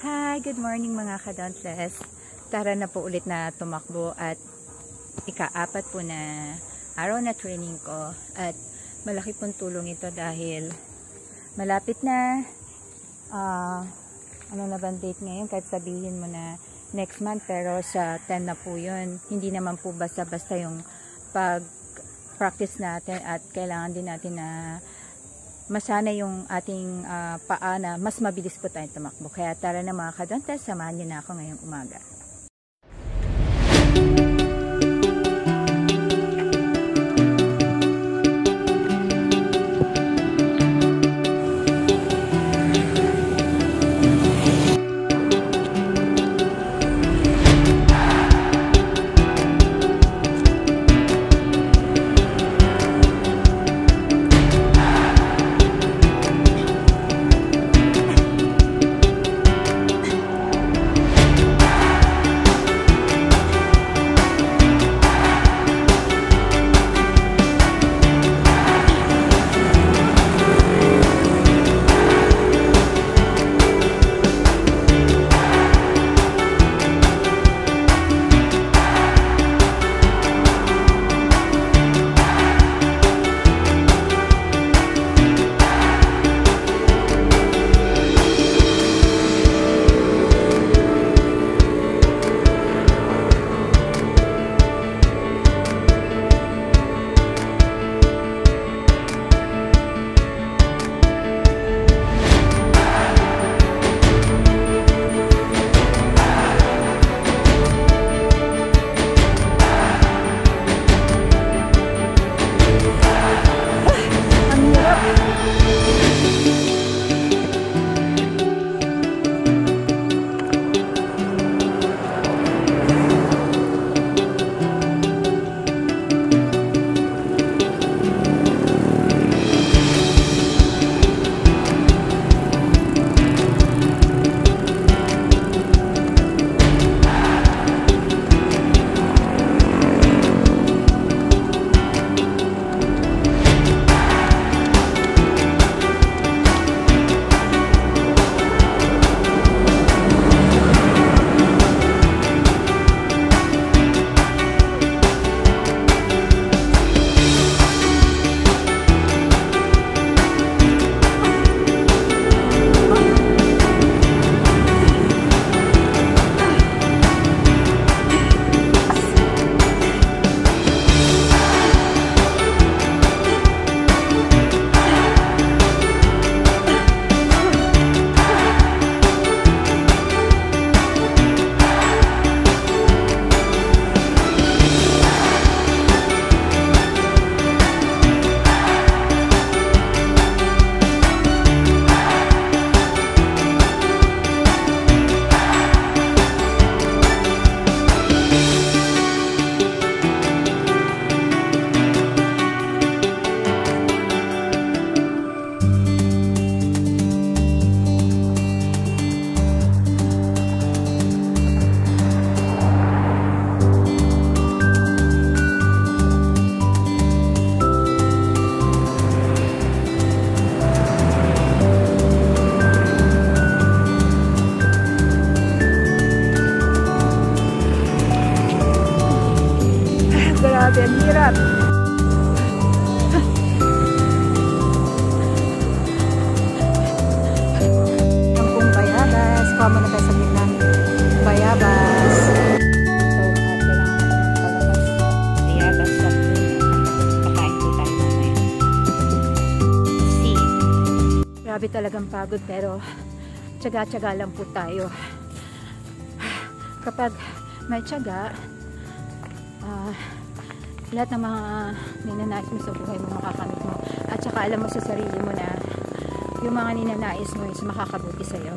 Hi, good morning mga ka-dauntless. Tara na po ulit na tumakbo at ika-4 po na araw na training ko. At malaki pong tulong ito dahil malapit na, ano na bang date ngayon? Kahit sabihin mo na next month, pero sa 10 na po yun. Hindi naman po basta-basta yung pag-practice natin at kailangan din natin na masana yung ating paa na mas mabilis po tayong tumakbo. Kaya tara na mga ka-dauntless, samahan niyo na ako ngayong umaga. Grabe, ang hirap. Ang pong bayabas. Kama na tayo sa gitna. Bayabas. So, kailangan palakas. Bayabas sa pakain po tayo ngayon. See. Grabe talagang pagod pero tiyaga-tiyaga lang po tayo. Kapag may tiyaga, lahat ng mga ninanais mo sa buhay mo makakamit mo, at saka alam mo sa sarili mo na yung mga ninanais mo is makakabuti sa'yo.